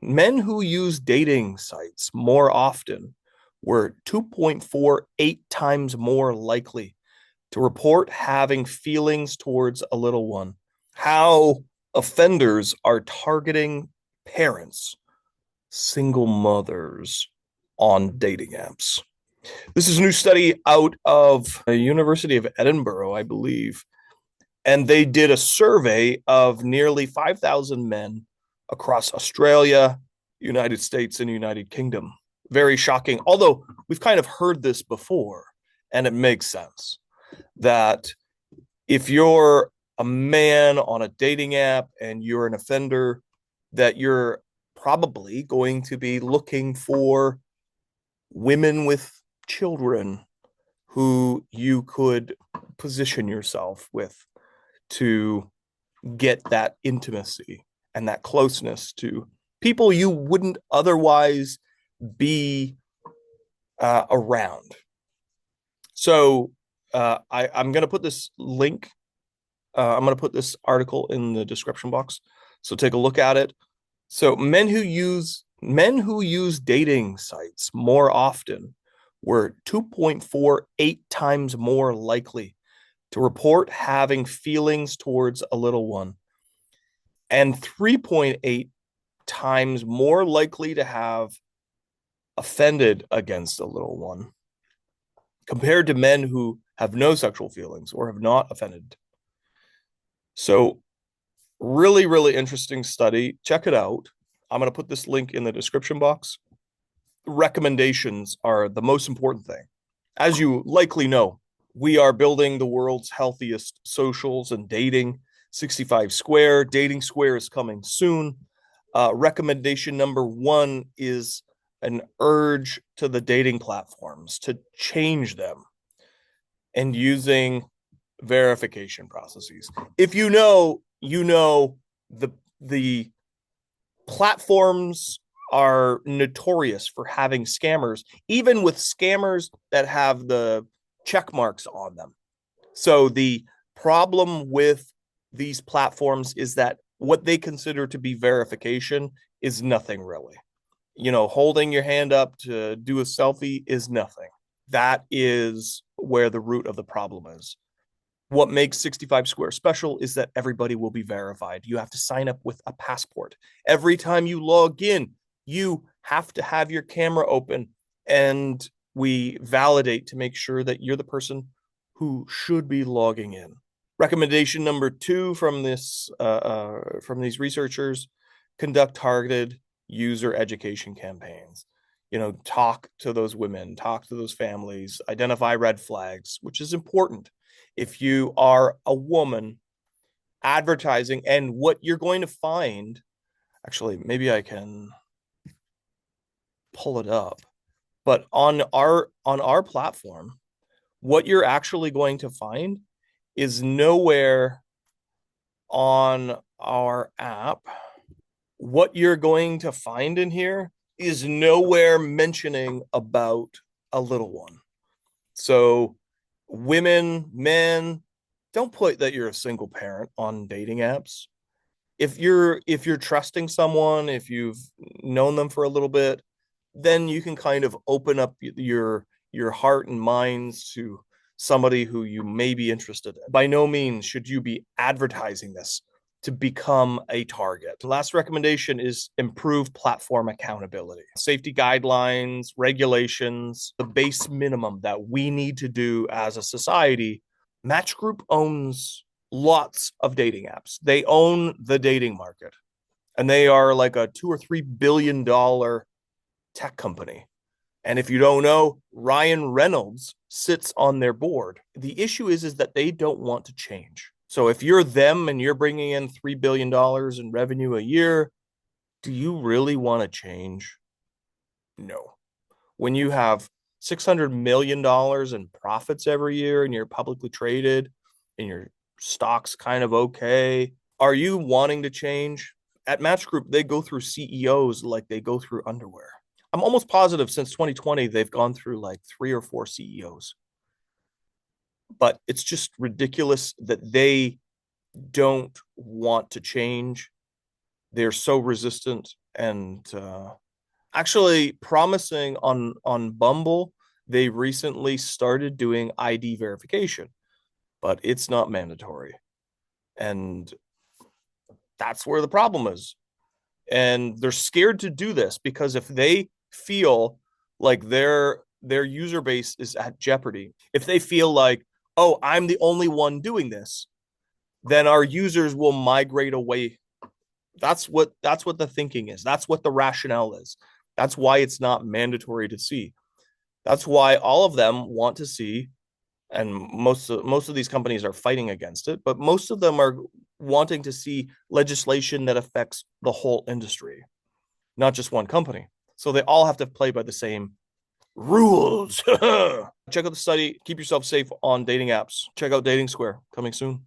Men who use dating sites more often were 2.48 times more likely to report having feelings towards a little one. How offenders are targeting parents, single mothers on dating apps. This is a new study out of the University of Edinburgh, I believe, and they did a survey of nearly 5,000 men across Australia, United States, and United Kingdom. Very shocking, although we've kind of heard this before, and it makes sense that if you're a man on a dating app and you're an offender, that you're probably going to be looking for women with children who you could position yourself with to get that intimacy and that closeness to people you wouldn't otherwise be around. So I'm going to put this link. I'm going to put this article in the description box. So take a look at it. So men who use dating sites more often were 2.48 times more likely to report having feelings towards a little one, and 3.8 times more likely to have offended against a little one compared to men who have no sexual feelings or have not offended. So really, really interesting study. Check it out. I'm going to put this link in the description box. Recommendations are the most important thing. As you likely know, we are building the world's healthiest socials and dating. 65 Square, Dating Square is coming soon. Recommendation number one is an urge to the dating platforms to change them and using verification processes. If you know, the platforms are notorious for having scammers, even with scammers that have the check marks on them. So the problem with these platforms is that what they consider to be verification is nothing really. Holding your hand up to do a selfie is nothing. That is where the root of the problem is. What makes 65 Square special is that everybody will be verified. You have to sign up with a passport. Every time you log in, you have to have your camera open, and we validate to make sure that you're the person who should be logging in. Recommendation number two from these researchers: conduct targeted user education campaigns. Talk to those women, talk to those families, identify red flags, which is important. If you are a woman advertising, and what you're going to find, actually, maybe I can pull it up, but on our platform, what you're actually going to find is nowhere on our app. What you're going to find in here is nowhere mentioning about a little one. So women, men, don't put that you're a single parent on dating apps. If you're trusting someone, if you've known them for a little bit, then you can kind of open up your heart and minds to somebody who you may be interested in. By no means should you be advertising this to become a target. The last recommendation is improve platform accountability. Safety guidelines, regulations, the base minimum that we need to do as a society. Match Group owns lots of dating apps. They own the dating market, and they are like a $2 or $3 billion tech company. And if you don't know, Ryan Reynolds sits on their board. The issue is that they don't want to change. So if you're them and you're bringing in $3 billion in revenue a year, do you really want to change? No. When you have $600 million in profits every year and you're publicly traded and your stock's kind of okay, are you wanting to change? At Match Group, they go through CEOs like they go through underwear. I'm almost positive since 2020, they've gone through like 3 or 4 CEOs. But it's just ridiculous that they don't want to change. They're so resistant. And actually promising on Bumble, they recently started doing ID verification, but it's not mandatory. And that's where the problem is. And they're scared to do this because if they feel like their user base is at jeopardy, if they feel like, oh, I'm the only one doing this, then our users will migrate away. That's what the thinking is. That's what the rationale is. That's why it's not mandatory to see. That's why all of them want to see, and most of these companies are fighting against it, but most of them are wanting to see legislation that affects the whole industry, not just one company. So they all have to play by the same rules. Check out the study. Keep yourself safe on dating apps. Check out Dating Square coming soon.